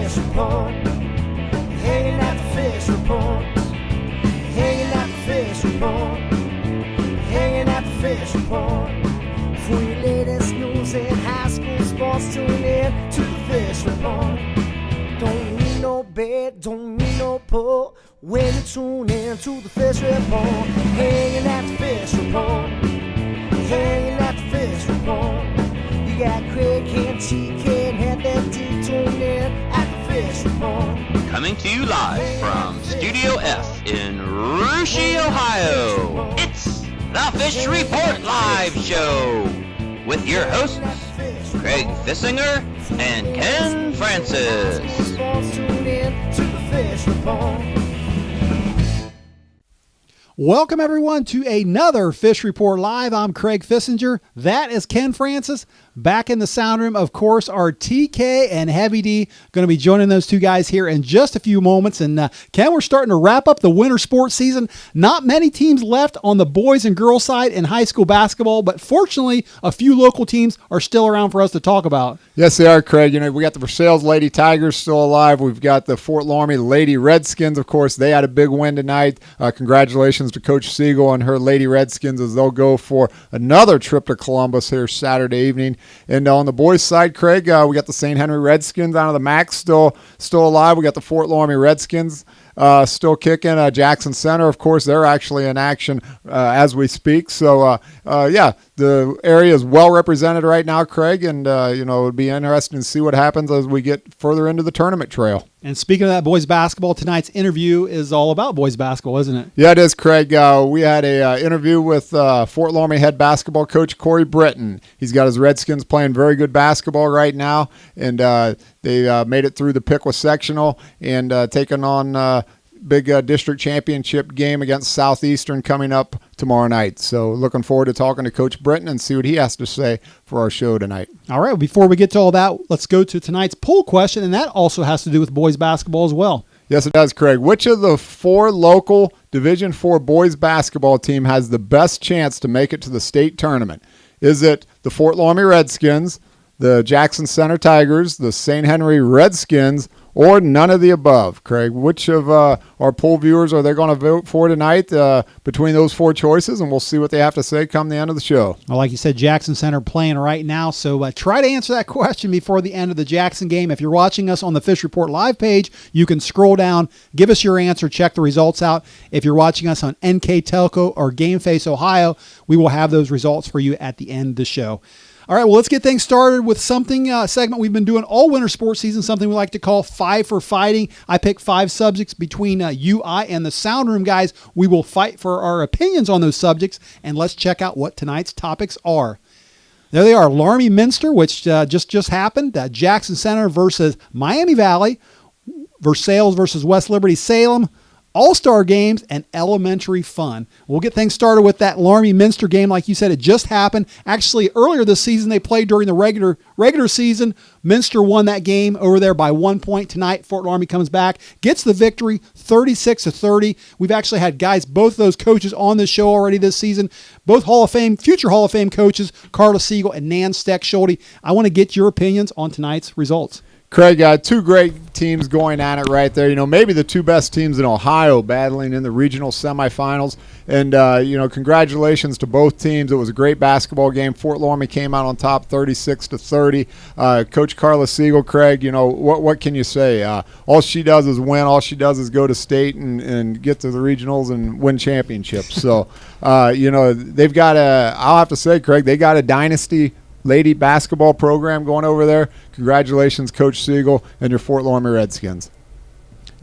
fish report. Hanging at the fish report. Hanging at the fish report. Hanging at the fish report. For your latest news in high school sports, tune in to the fish report. Don't need no bed, don't need no pull. When you tune in to the fish report. Hanging at the fish report. Hanging at the fish report. You got Craig and TK and Head that D tuned in at the fish report. Coming to you live from Studio F in Russia, Ohio. It's the Fish Report Live Show with your hosts, Craig Fissinger and Ken Francis. Welcome, everyone, to another Fish Report Live. I'm Craig Fissinger. That is Ken Francis. Back in the sound room, of course, are TK and Heavy D going to be joining those two guys here in just a few moments. And Ken, we're starting to wrap up the winter sports season. Not many teams left on the boys and girls side in high school basketball, but fortunately, a few local teams are still around for us to talk about. Yes, they are, Craig. You know, we got the Versailles Lady Tigers still alive. We've got the Fort Loramie Lady Redskins, of course. They had a big win tonight. Congratulations to Coach Siegel and her Lady Redskins as they'll go for another trip to Columbus here Saturday evening. And on the boys' side, Craig, we got the St. Henry Redskins out of the MAC still alive. We got the Fort Loramie Redskins still kicking. Jackson Center, of course, they're actually in action as we speak. So, yeah, the area is well represented right now, Craig, and, you know, it would be interesting to see what happens as we get further into the tournament trail. And speaking of that boys basketball, tonight's interview is all about boys basketball, isn't it? Yeah, it is, Craig. We had a interview with Fort Loramie head basketball coach Corey Britton. He's got his Redskins playing very good basketball right now, and they made it through the Piqua sectional and taking on big district championship game against Southeastern coming up tomorrow night. So looking forward to talking to Coach Britton and see what he has to say for our show tonight. All right, before we get to all that, let's go to tonight's poll question, and that also has to do with boys basketball as well. Yes, it does, Craig. Which of the four local Division IV boys basketball team has the best chance to make it to the state tournament? Is it the Fort Loramie Redskins, the Jackson Center Tigers, the St. Henry Redskins, or none of the above? Craig, which of our poll viewers are they going to vote for tonight between those four choices? And we'll see what they have to say come the end of the show. Well, like you said, Jackson Center playing right now, so try to answer that question before the end of the Jackson game. If you're watching us on the Fish Report Live page, you can scroll down, give us your answer, check the results out. If you're watching us on NK Telco or Game Face Ohio, we will have those results for you at the end of the show. All right, well, let's get things started with something, segment we've been doing all winter sports season, something we like to call Five for Fighting. I pick five subjects between you, I, and the sound room guys. We will fight for our opinions on those subjects, and let's check out what tonight's topics are. There they are, Loramie Minster, which just happened, Jackson Center versus Miami Valley, Versailles versus West Liberty Salem, all-star games, and elementary fun. We'll get things started with that Loramie Minster game. Like you said, it just happened. Actually, earlier this season, they played during the regular season. Minster won that game over there by 1 point. Tonight, Fort Loramie comes back, gets the victory, 36-30. We've actually had guys, both those coaches on this show already this season, both future Hall of Fame coaches, Carla Siegel and Nan Steck-Schulte. I want to get your opinions on tonight's results. Craig, two great teams going at it right there. You know, maybe the two best teams in Ohio battling in the regional semifinals. And, you know, congratulations to both teams. It was a great basketball game. Fort Loramie came out on top 36-30. Coach Carla Siegel, Craig, you know, what can you say? All she does is win. All she does is go to state and get to the regionals and win championships. So, you know, they've got I'll have to say, Craig, they got a dynasty lady basketball program going over there. Congratulations, Coach Siegel and your Fort Loramie Redskins.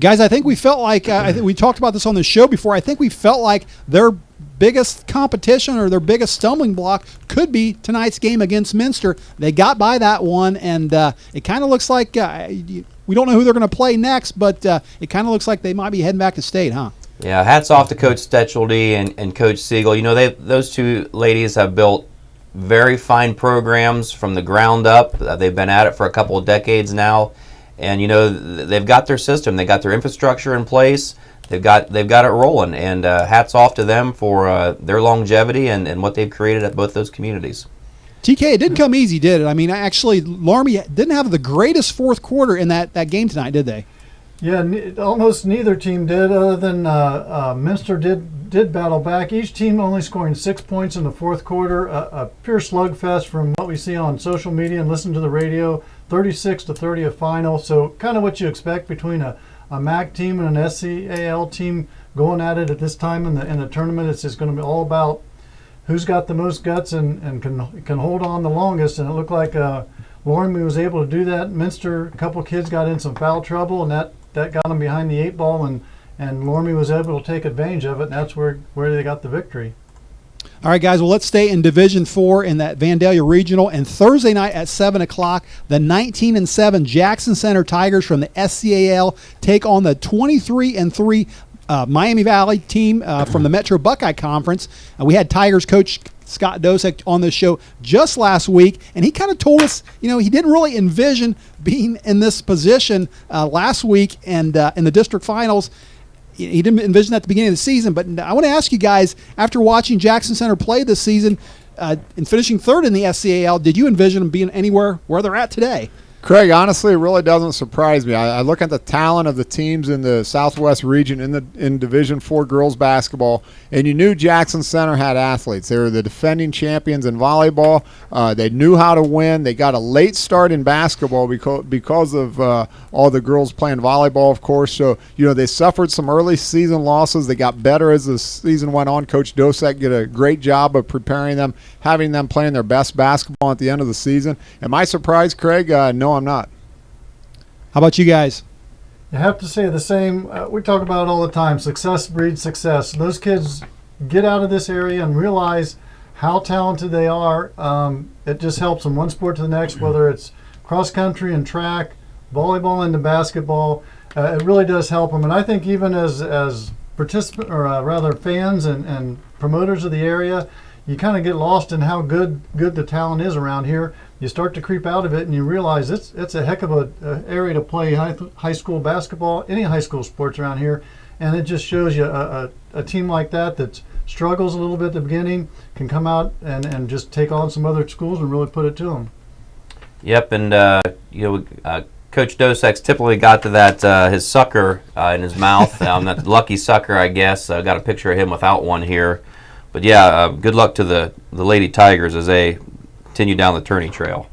Guys, I think we felt like, I think we talked about this on the show before, I think we felt like their biggest competition or their biggest stumbling block could be tonight's game against Minster. They got by that one, and it kind of looks like, we don't know who they're going to play next, but it kind of looks like they might be heading back to state, huh? Yeah, hats off to Coach Steck-Schulte and Coach Siegel. You know, those two ladies have built very fine programs from the ground up. They've been at it for a couple of decades now, and you know they've got their system, they got their infrastructure in place. They've got it rolling, and hats off to them for their longevity and what they've created at both those communities. TK, it didn't come easy, did it? I mean, actually, Loramie didn't have the greatest fourth quarter in that game tonight, did they? Yeah, almost neither team did, other than Minster did battle back. Each team only scoring 6 points in the fourth quarter. A pure slugfest from what we see on social media and listen to the radio. 36-30 a final. So kind of what you expect between a MAC team and an SCAL team going at it at this time in the tournament. It's just going to be all about who's got the most guts and can hold on the longest. And it looked like Loramie was able to do that. Minster, a couple of kids got in some foul trouble, and that got them behind the 8 ball, and Loramie was able to take advantage of it, and that's where they got the victory. All right, guys, well, let's stay in Division 4 in that Vandalia Regional. And Thursday night at 7 o'clock, the 19-7 Jackson Center Tigers from the SCAL take on the 23-3 Miami Valley team from the Metro Buckeye Conference. We had Tigers coach Scott Dosek on this show just last week, and he kind of told us, he didn't really envision being in this position last week and in the district finals. He didn't envision that at the beginning of the season, but I want to ask you guys, after watching Jackson Center play this season and finishing third in the SCAL, did you envision them being anywhere where they're at today? Craig, honestly, it really doesn't surprise me. I look at the talent of the teams in the Southwest region in Division IV girls basketball, and you knew Jackson Center had athletes. They were the defending champions in volleyball. They knew how to win. They got a late start in basketball because of all the girls playing volleyball, of course. So, they suffered some early season losses. They got better as the season went on. Coach Dosek did a great job of preparing them, having them playing their best basketball at the end of the season. Am I surprised, Craig? No, I'm not. How about you guys? You have to say the same. We talk about it all the time. Success breeds success. Those kids get out of this area and realize how talented they are. It just helps them one sport to the next, whether it's cross country and track, volleyball into basketball. It really does help them. And I think even as participant, or rather fans and promoters of the area, you kind of get lost in how good the talent is around here. You start to creep out of it, and you realize it's a heck of a area to play high school basketball, any high school sports around here, and it just shows you a team like that struggles a little bit at the beginning can come out and just take on some other schools and really put it to them. Yep, and Coach Dosek's typically got to that his sucker in his mouth. That lucky sucker, I guess. I got a picture of him without one here. But yeah, good luck to the Lady Tigers as they continue down the tourney trail.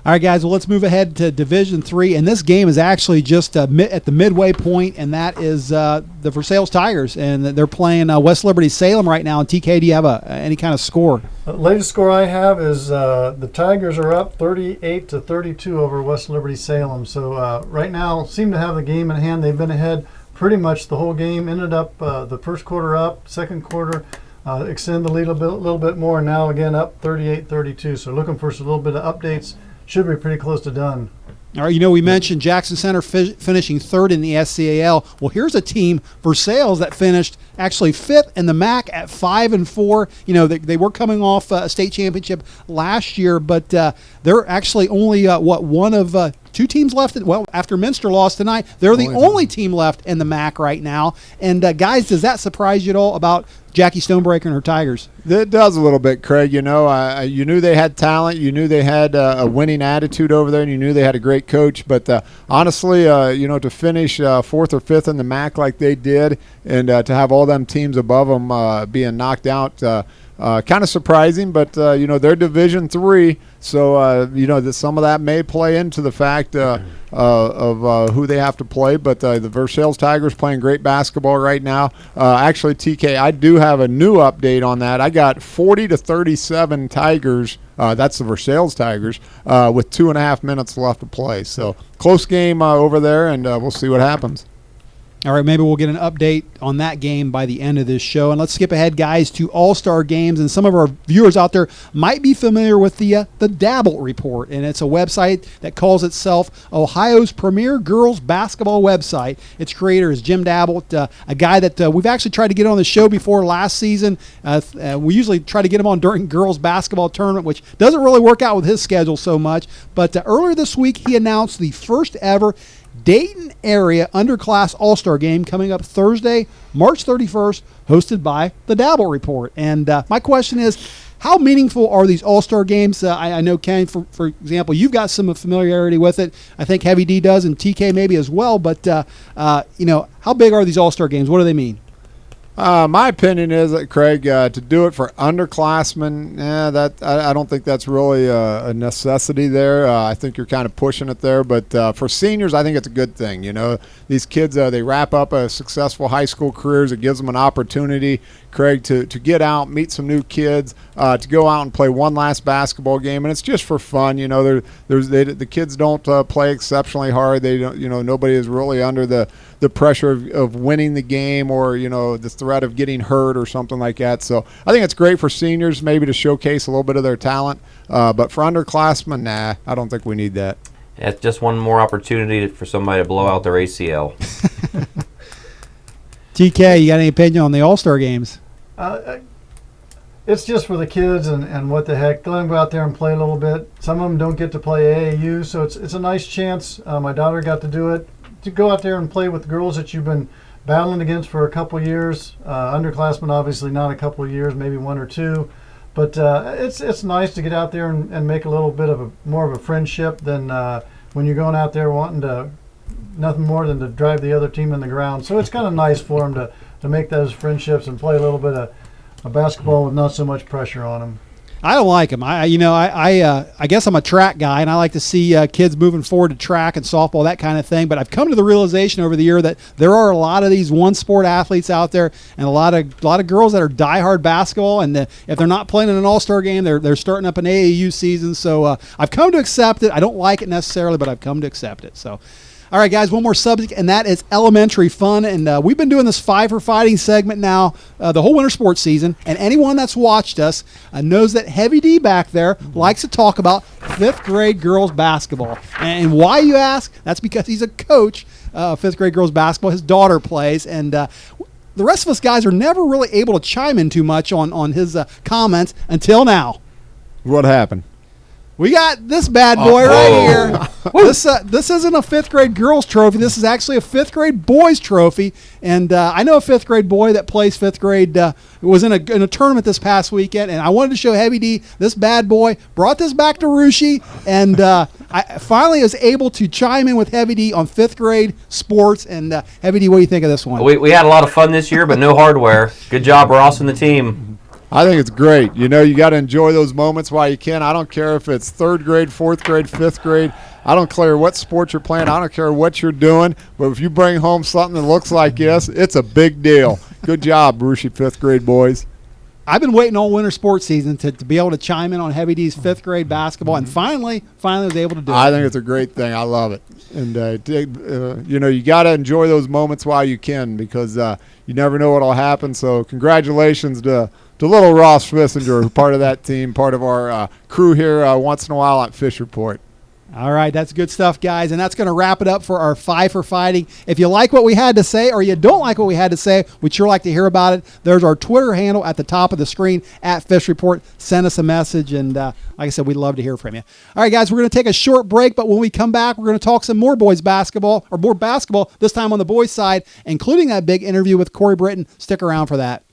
All right, guys, well, let's move ahead to Division 3, and this game is actually just at the midway point, and that is the Versailles Tigers, and they're playing West Liberty Salem right now. And TK, do you have any kind of score? The latest score I have is the Tigers are up 38-32 over West Liberty Salem. So right now, seem to have the game in hand. They've been ahead pretty much the whole game. Ended up the first quarter up, second quarter extend the lead a little bit more, and now again up 38-32. So looking for a little bit of updates. Should be pretty close to done. All right, we mentioned Jackson Center finishing third in the SCAL. Well, here's a team, Versailles, that finished actually fifth in the MAC at 5-4. They were coming off a state championship last year, but they're actually only one of two teams left. After Minster lost tonight, they're the only team left in the MAC right now. And guys, does that surprise you at all about Jackie Stonebreaker and her Tigers? It does a little bit, Craig. You knew they had talent. You knew they had a winning attitude over there, and you knew they had a great coach. But honestly, to finish fourth or fifth in the MAC like they did, and to have all them teams above them being knocked out, kind of surprising. But they're Division III, so that some of that may play into the fact of who they have to play. But the Versailles Tigers playing great basketball right now. Actually, TK, I do have a new update on that. I got 40-37 Tigers. That's the Versailles Tigers with 2.5 minutes left to play. So close game over there, and we'll see what happens. All right, maybe we'll get an update on that game by the end of this show. And let's skip ahead, guys, to All-Star Games. And some of our viewers out there might be familiar with the Dabble Report. And it's a website that calls itself Ohio's premier girls basketball website. Its creator is Jim Dabble, a guy that we've actually tried to get on the show before last season. We usually try to get him on during girls basketball tournament, which doesn't really work out with his schedule so much. But earlier this week, he announced the first ever Dayton area underclass all-star game coming up Thursday, March 31st, hosted by the Dabble Report. And my question is, How meaningful are these All-Star games? I know, Ken, for example, you've got some familiarity with it. I think Heavy D does, and TK maybe as well. But, how big are these All-Star games? What do they mean? My opinion is that, Craig, to do it for underclassmen, I don't think that's really a necessity there. I think you're kind of pushing it there. But for seniors, I think it's a good thing. These kids, they wrap up a successful high school careers. It gives them an opportunity, Craig, to get out, meet some new kids, to go out and play one last basketball game. And it's just for fun. The kids don't play exceptionally hard. They don't, nobody is really under the pressure of winning the game or, the threat of getting hurt or something like that. So I think it's great for seniors maybe to showcase a little bit of their talent. But for underclassmen, I don't think we need that. Yeah, it's just one more opportunity for somebody to blow out their ACL. TK, you got any opinion on the All-Star games? It's just for the kids and what the heck. Let them go out there and play a little bit. Some of them don't get to play AAU, so it's a nice chance. My daughter got to do it, to go out there and play with girls that you've been battling against for a couple years. Underclassmen, obviously not a couple of years, maybe 1 or 2. But it's nice to get out there and make a little bit of more of a friendship than when you're going out there wanting to nothing more than to drive the other team in the ground. So it's kind of nice for them to make those friendships and play a little bit of basketball with not so much pressure on them. I don't like them. I guess I'm a track guy, and I like to see kids moving forward to track and softball, that kind of thing. But I've come to the realization over the year that there are a lot of these one-sport athletes out there, and a lot of girls that are diehard basketball. And if they're not playing in an All-Star game, they're starting up an AAU season. So I've come to accept it. I don't like it necessarily, but I've come to accept it. So. All right, guys, one more subject, and that is elementary fun. And we've been doing this 5 for Fighting segment now the whole winter sports season. And anyone that's watched us knows that Heavy D back there likes to talk about 5th grade girls basketball. And why, you ask? That's because he's a coach of 5th grade girls basketball. His daughter plays. And the rest of us guys are never really able to chime in too much on his comments until now. What happened? We got this bad boy right here. This isn't a 5th grade girls trophy. This is actually a 5th grade boys trophy. And I know a 5th grade boy that plays 5th grade. Was in a tournament this past weekend, and I wanted to show Heavy D this bad boy. Brought this back to Russia, and I finally was able to chime in with Heavy D on 5th grade sports. And Heavy D, what do you think of this one? We had a lot of fun this year, but no hardware. Good job, Ross and the team. I think it's great. You got to enjoy those moments while you can. I don't care if it's 3rd grade, 4th grade, 5th grade. I don't care what sport you're playing. I don't care what you're doing. But if you bring home something that looks like this, it's a big deal. Good job, Russia 5th grade boys. I've been waiting all winter sports season to be able to chime in on Heavy D's 5th grade basketball, and finally was able to do it. I think it's a great thing. I love it. And, you got to enjoy those moments while you can, because you never know what will happen. So congratulations to little Ross Fissinger, part of that team, part of our crew here once in a while on Fish Report. All right, that's good stuff, guys, and that's going to wrap it up for our 5 for Fighting. If you like what we had to say or you don't like what we had to say, we'd sure like to hear about it. There's our Twitter handle at the top of the screen, @FishReport. Send us a message, and like I said, we'd love to hear from you. All right, guys, we're going to take a short break, but when we come back, we're going to talk some more boys basketball, or more basketball, this time on the boys' side, including that big interview with Corey Britton. Stick around for that.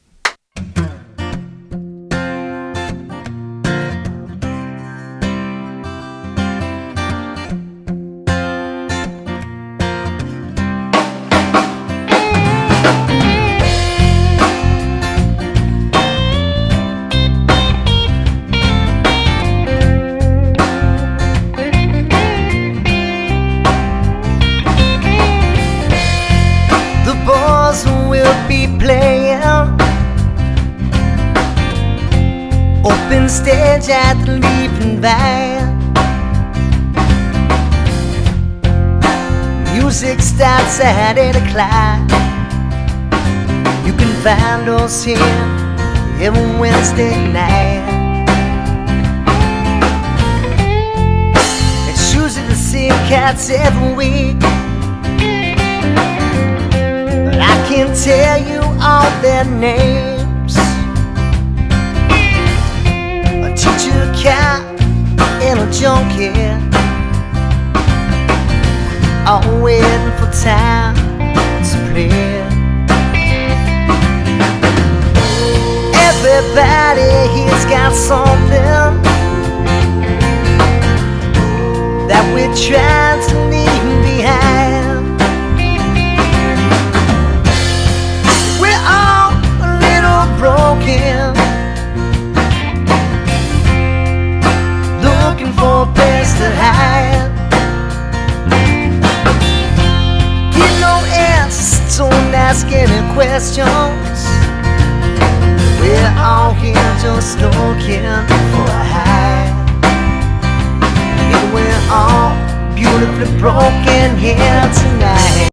Stage at the leaving van. Music starts at 8 o'clock. You can find us here every Wednesday night. It's usually the same cats every week, but I can't tell you all their names. Teacher, cat, and a junkie, all waiting for time to play. Everybody here's got something that we tried to leave behind. We're all a little broken, looking for a place to hide. Get no answers, don't ask any questions. We're all here just looking for a high. And we're all beautifully broken here tonight.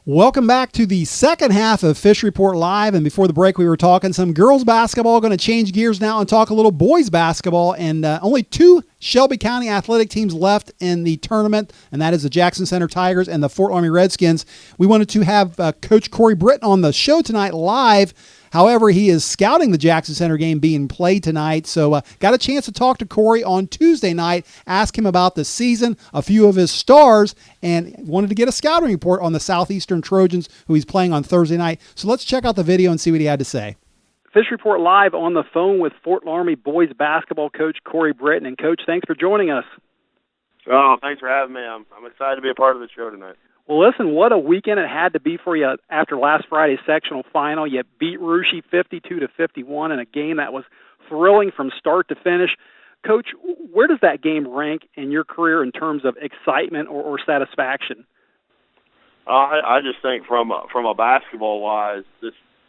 Welcome back to the second half of Fish Report Live. And before the break, we were talking some girls basketball. Going to change gears now and talk a little boys basketball. And only two Shelby County athletic teams left in the tournament, and that is the Jackson Center Tigers and the Fort Loramie Redskins. We wanted to have Coach Corey Britton on the show tonight live. However, he is scouting the Jackson Center game being played tonight. So got a chance to talk to Corey on Tuesday night, ask him about the season, a few of his stars, and wanted to get a scouting report on the Southeastern Trojans, who he's playing on Thursday night. So let's check out the video and see what he had to say. Fish Report Live on the phone with Fort Loramie boys basketball coach Corey Britton. And, Coach, thanks for joining us. Oh, thanks for having me. I'm excited to be a part of the show tonight. Well, listen, what a weekend it had to be for you after last Friday's sectional final. You beat Russia 52-51 in a game that was thrilling from start to finish. Coach, where does that game rank in your career in terms of excitement or satisfaction? I just think from a basketball-wise,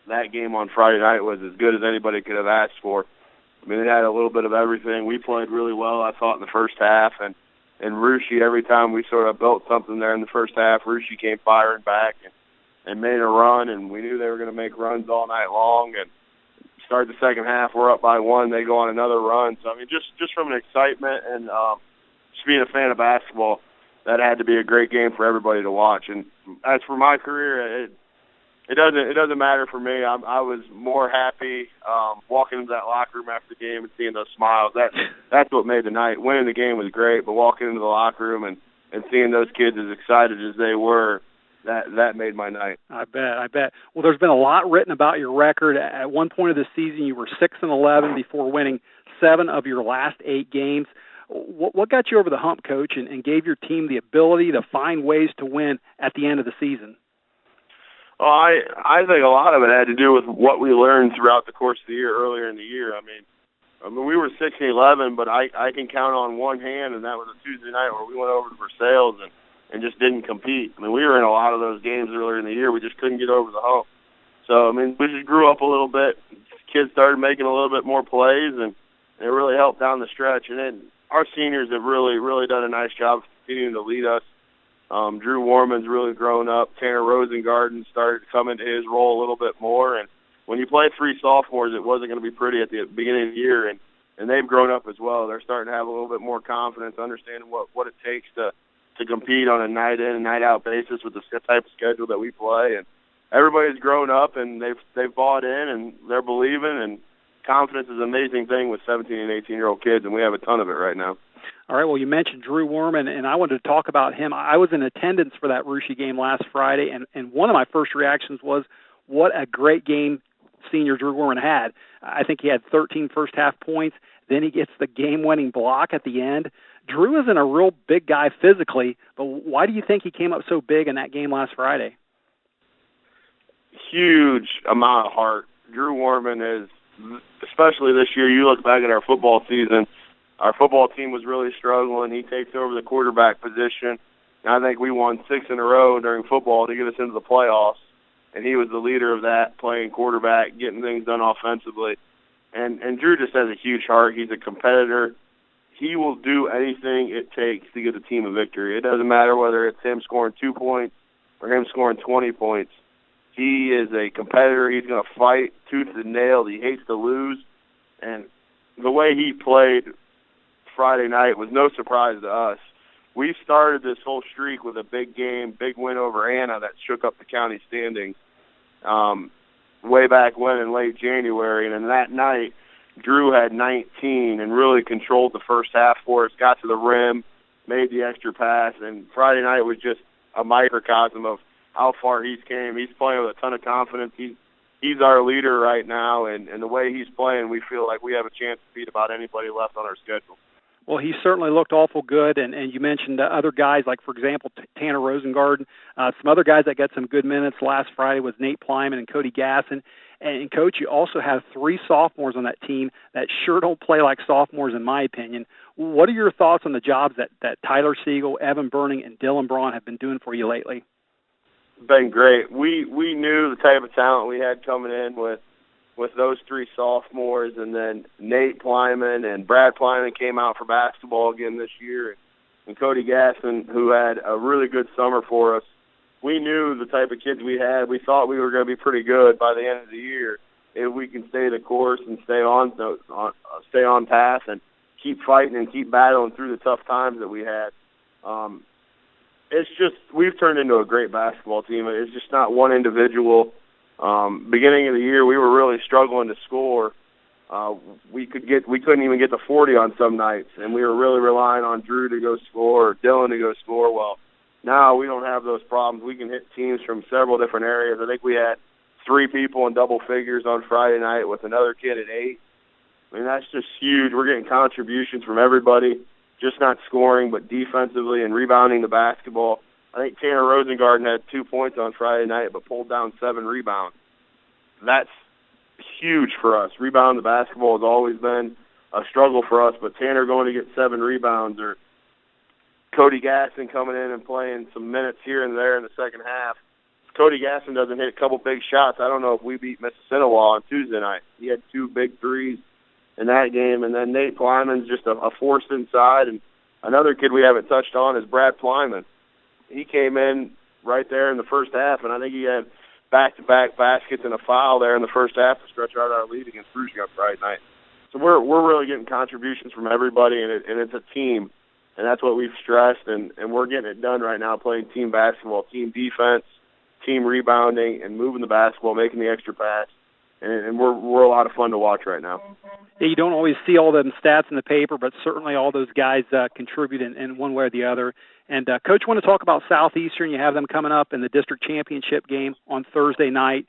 that game on Friday night was as good as anybody could have asked for. I mean, it had a little bit of everything. We played really well, I thought, in the first half, and Russia, every time we sort of built something there in the first half, Russia came firing back and made a run, and we knew they were going to make runs all night long. And start the second half, we're up by one, they go on another run. So, I mean, just from an excitement and just being a fan of basketball, that had to be a great game for everybody to watch. And as for my career, it doesn't matter for me. I was more happy walking into that locker room after the game and seeing those smiles. That's what made the night. Winning the game was great, but walking into the locker room and seeing those kids as excited as they were, that made my night. I bet. Well, there's been a lot written about your record. At one point of the season, you were 6-11 before winning 7 of your last 8 games. What got you over the hump, Coach, and gave your team the ability to find ways to win at the end of the season? Well, I think a lot of it had to do with what we learned throughout the course of the year, earlier in the year. I mean, we were 6-11, but I can count on one hand, and that was a Tuesday night where we went over to Versailles and just didn't compete. I mean, we were in a lot of those games earlier in the year. We just couldn't get over the hump. So, I mean, we just grew up a little bit. Kids started making a little bit more plays, and it really helped down the stretch. And then our seniors have really, really done a nice job of continuing to lead us. Drew Warman's really grown up. Tanner Rosengarten started to come into his role a little bit more. And when you play 3 sophomores, it wasn't going to be pretty at the beginning of the year. And they've grown up as well. They're starting to have a little bit more confidence, understanding what it takes to compete on a night in and night out basis with the type of schedule that we play. And everybody's grown up and they've bought in and they're believing. And confidence is an amazing thing with 17 and 18-year-old kids, and we have a ton of it right now. All right, well, you mentioned Drew Warman, and I wanted to talk about him. I was in attendance for that Russia game last Friday, and one of my first reactions was, what a great game senior Drew Warman had. I think he had 13 first-half points. Then he gets the game-winning block at the end. Drew isn't a real big guy physically, but why do you think he came up so big in that game last Friday? Huge amount of heart. Drew Warman is, especially this year, you look back at our football season, our football team was really struggling. He takes over the quarterback position. And I think we won 6 in a row during football to get us into the playoffs. And he was the leader of that, playing quarterback, getting things done offensively. And Drew just has a huge heart. He's a competitor. He will do anything it takes to get the team a victory. It doesn't matter whether it's him scoring 2 points or him scoring 20 points. He is a competitor. He's going to fight tooth and nail. He hates to lose. And the way he played Friday night was no surprise to us. We started this whole streak with a big game, big win over Anna that shook up the county standings way back when in late January. And then that night, Drew had 19 and really controlled the first half for us, got to the rim, made the extra pass, and Friday night was just a microcosm of how far he's came. He's playing with a ton of confidence. He's our leader right now, and the way he's playing, we feel like we have a chance to beat about anybody left on our schedule. Well, he certainly looked awful good, and you mentioned other guys, like, for example, Tanner Rosengarten. Some other guys that got some good minutes last Friday was Nate Plyman and Cody Gasson. And, Coach, you also have 3 sophomores on that team that sure don't play like sophomores, in my opinion. What are your thoughts on the jobs that Tyler Siegel, Evan Burning, and Dylan Braun have been doing for you lately? Been great. We knew the type of talent we had coming in with those 3 sophomores, and then Nate Plyman and Brad Plyman came out for basketball again this year, and Cody Gasson, who had a really good summer for us. We knew the type of kids we had. We thought we were going to be pretty good by the end of the year if we can stay the course and stay on path and keep fighting and keep battling through the tough times that we had. It's just, we've turned into a great basketball team. It's just not one individual. Beginning of the year, we were really struggling to score. We couldn't even get to 40 on some nights, and we were really relying on Drew to go score or Dylan to go score. Well, now we don't have those problems. We can hit teams from several different areas. I think we had 3 people in double figures on Friday night with another kid at 8. I mean, that's just huge. We're getting contributions from everybody, just not scoring, but defensively and rebounding the basketball. I think Tanner Rosengarten had 2 points on Friday night, but pulled down 7 rebounds. That's huge for us. Rebounding the basketball has always been a struggle for us, but Tanner going to get 7 rebounds, or Cody Gasson coming in and playing some minutes here and there in the second half. If Cody Gasson doesn't hit a couple big shots, I don't know if we beat Mississinawa on Tuesday night. He had 2 big threes in that game, and then Nate Plyman's just a force inside, and another kid we haven't touched on is Brad Plyman. He came in right there in the first half, and I think he had back-to-back baskets and a foul there in the first half to stretch out our lead against Rouge on Friday night. So we're really getting contributions from everybody, and it's a team, and that's what we've stressed, and we're getting it done right now, playing team basketball, team defense, team rebounding, and moving the basketball, making the extra pass. And we're a lot of fun to watch right now. Yeah, you don't always see all them stats in the paper, but certainly all those guys contribute in one way or the other. And, Coach, want to talk about Southeastern. You have them coming up in the district championship game on Thursday night.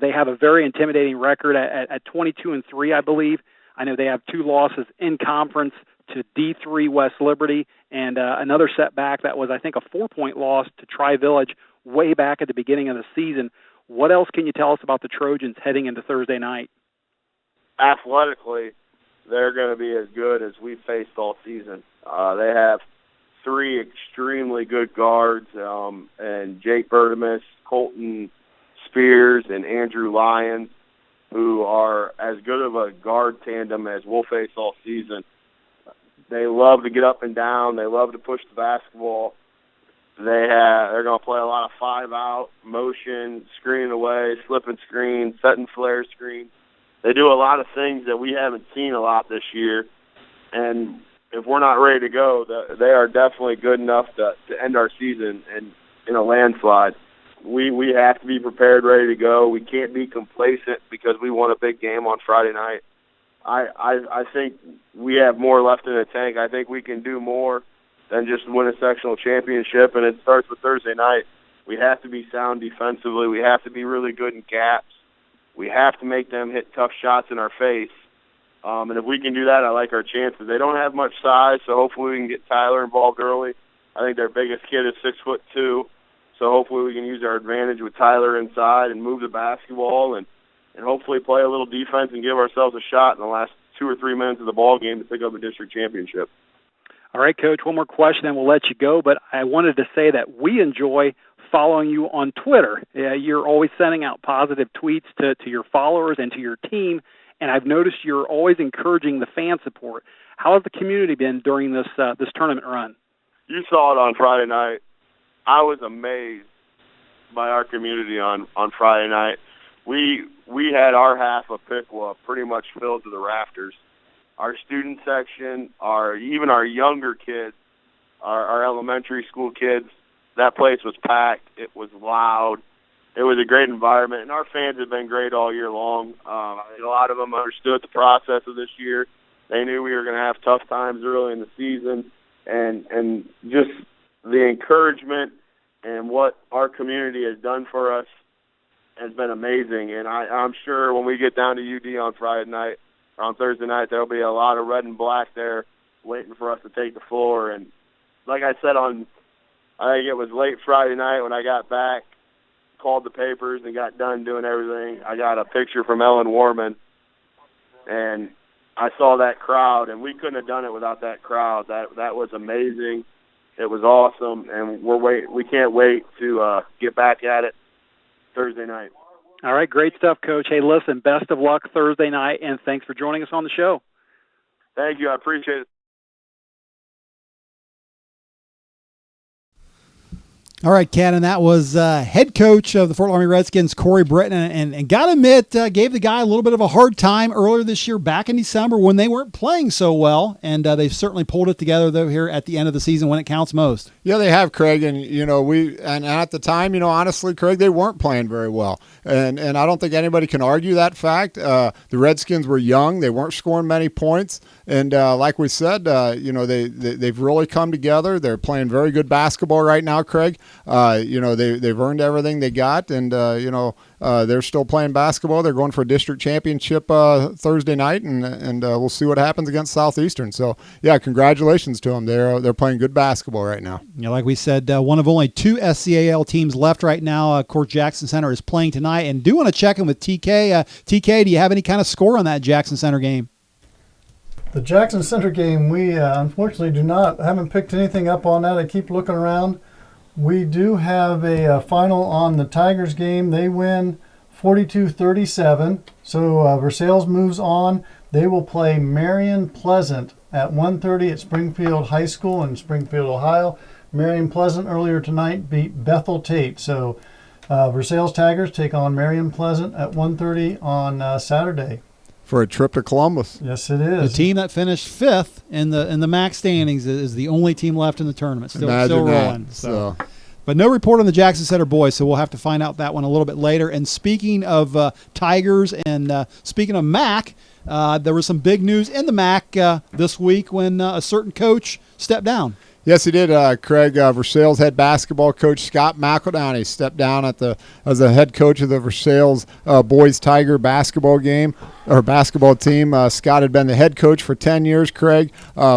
They have a very intimidating record at 22-3, I believe. I know they have 2 losses in conference to D3 West Liberty, and another setback that was, I think, a 4-point loss to Tri-Village way back at the beginning of the season. What else can you tell us about the Trojans heading into Thursday night? Athletically, they're going to be as good as we've faced all season. They have 3 extremely good guards, and Jake Bertimus, Colton Spears, and Andrew Lyons, who are as good of a guard tandem as we'll face all season. They love to get up and down. They love to push the basketball. They're going to play a lot of 5-out, motion, screening away, slipping screens, setting flare screens. They do a lot of things that we haven't seen a lot this year. And if we're not ready to go, they are definitely good enough to end our season in a landslide. We have to be prepared, ready to go. We can't be complacent because we won a big game on Friday night. I think we have more left in the tank. I think we can do more than just win a sectional championship, and it starts with Thursday night. We have to be sound defensively. We have to be really good in gaps. We have to make them hit tough shots in our face. And if we can do that, I like our chances. They don't have much size, so hopefully we can get Tyler involved early. I think their biggest kid is 6'2", so hopefully we can use our advantage with Tyler inside and move the basketball and hopefully play a little defense and give ourselves a shot in the last 2 or 3 minutes of the ball game to pick up a district championship. All right, Coach, one more question, and we'll let you go. But I wanted to say that we enjoy following you on Twitter. You're always sending out positive tweets to your followers and to your team, and I've noticed you're always encouraging the fan support. How has the community been during this tournament run? You saw it on Friday night. I was amazed by our community on Friday night. We had our half of Piqua pretty much filled to the rafters. Our student section, even our younger kids, our elementary school kids, that place was packed. It was loud. it was a great environment, and our fans have been great all year long. I think a lot of them understood the process of this year. They knew we were going to have tough times early in the season, and just the encouragement and what our community has done for us has been amazing. And I'm sure when we get down to UD on Friday night or on Thursday night, there'll be a lot of red and black there waiting for us to take the floor. And like I said I think it was late Friday night when I got back, called the papers and got done doing everything, I got a picture from Ellen Warman, and I saw that crowd, and we couldn't have done it without that crowd. That was amazing. It was awesome, and we can't wait to get back at it Thursday night. All right, great stuff, Coach. Hey, listen, best of luck Thursday night, and thanks for joining us on the show. Thank you. I appreciate it. All right, Ken, and that was head coach of the Fort Loramie Redskins, Corey Britton, and got to admit, gave the guy a little bit of a hard time earlier this year, back in December, when they weren't playing so well, and they've certainly pulled it together, though, here at the end of the season when it counts most. Yeah, they have, Craig, and and at the time, honestly, Craig, they weren't playing very well, and I don't think anybody can argue that fact. The Redskins were young; they weren't scoring many points, and like we said, they've really come together. They're playing very good basketball right now, Craig. They've earned everything they got, and they're still playing basketball. They're going for a district championship Thursday night, and we'll see what happens against Southeastern. So, yeah, congratulations to them. They're playing good basketball right now. Yeah, like we said, one of only 2 SCAL teams left right now. Of course, Jackson Center is playing tonight, and do want to check in with TK. TK, do you have any kind of score on that Jackson Center game? The Jackson Center game, we unfortunately haven't picked anything up on that. I keep looking around. We do have a final on the Tigers game. They win 42-37. So Versailles moves on. They will play Marion Pleasant at 1:30 at Springfield High School in Springfield, Ohio. Marion Pleasant earlier tonight beat Bethel Tate. So Versailles Tigers take on Marion Pleasant at 1:30 on Saturday. For a trip to Columbus. Yes, it is. The team that finished 5th in the MAC standings is the only team left in the tournament. Still rolling. So. But no report on the Jackson Center boys, so we'll have to find out that one a little bit later. And speaking of Tigers and speaking of MAC, there was some big news in the MAC this week when a certain coach stepped down. Yes, he did, Craig. Versailles head basketball coach Scott McEldowney stepped down as the head coach of the Versailles boys Tiger basketball team. Scott had been the head coach for 10 years, Craig,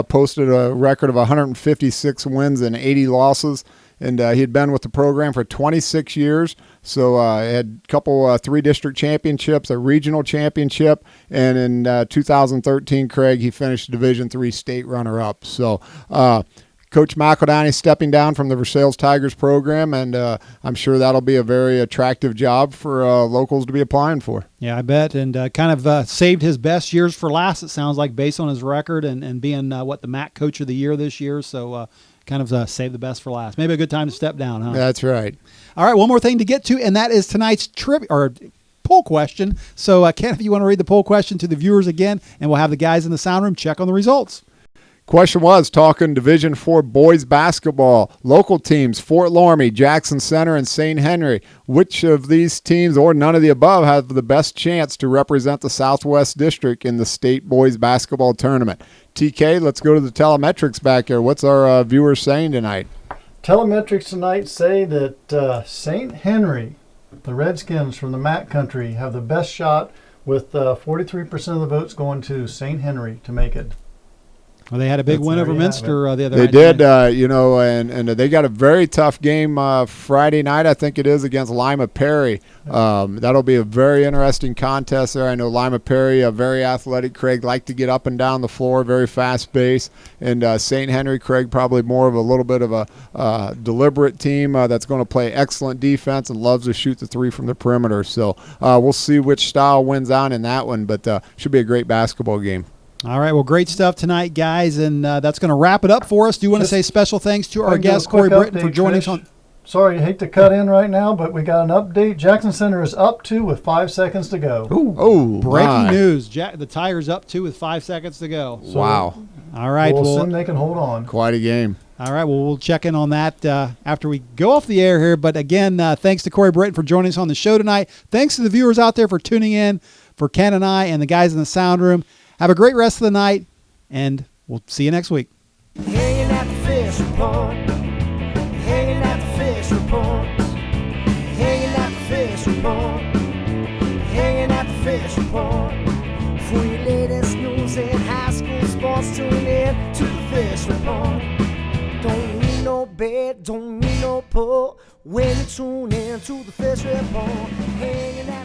posted a record of 156 wins and 80 losses. And he had been with the program for 26 years. So had a couple, 3 district championships, a regional championship, and in 2013, Craig, he finished Division III state runner-up. So Coach McEldowney stepping down from the Versailles Tigers program, and I'm sure that'll be a very attractive job for locals to be applying for. Yeah, I bet, and kind of saved his best years for last, it sounds like, based on his record and being, the MAC Coach of the Year this year. So kind of save the best for last. Maybe a good time to step down, huh? That's right. All right, one more thing to get to, and that is tonight's poll question. So, Ken, if you want to read the poll question to the viewers again, and we'll have the guys in the sound room check on the results. Question was, talking Division IV boys basketball, local teams, Fort Loramie, Jackson Center, and St. Henry. Which of these teams, or none of the above, have the best chance to represent the Southwest District in the state boys basketball tournament? TK, let's go to the telemetrics back here. What's our viewers saying tonight? Telemetrics tonight say that St. Henry, the Redskins from the MAC country, have the best shot with 43% of the votes going to St. Henry to make it. Well, they had a big win over Minster the other night. They did, and they got a very tough game Friday night, I think it is, against Lima Perry. That'll be a very interesting contest there. I know Lima Perry, a very athletic, Craig, like to get up and down the floor, very fast pace. And St. Henry, Craig, probably more of a little bit of a deliberate team that's going to play excellent defense and loves to shoot the 3 from the perimeter. So we'll see which style wins out in that one, but should be a great basketball game. All right, well, great stuff tonight, guys, and that's going to wrap it up for us. Do you want to say special thanks to our guest, Corey Britton, for joining us on? Sorry, I hate to cut in right now, but we got an update. Jackson Center is up 2 with 5 seconds to go. Breaking news. The Tigers up 2 with 5 seconds to go. So wow. All right. We'll assume they can hold on. Quite a game. All right, well, we'll check in on that after we go off the air here. But again, thanks to Corey Britton for joining us on the show tonight. Thanks to the viewers out there for tuning in, for Ken and I and the guys in the sound room. Have a great rest of the night, and we'll see you next week. Hanging at the fish report. Hanging at the fish report. Hanging at the fish report. Hanging at the fish report. For your latest news in high school sports, tune in to the fish report. Don't need no bed, don't need no pull when you tune in to the fish report. Hanging out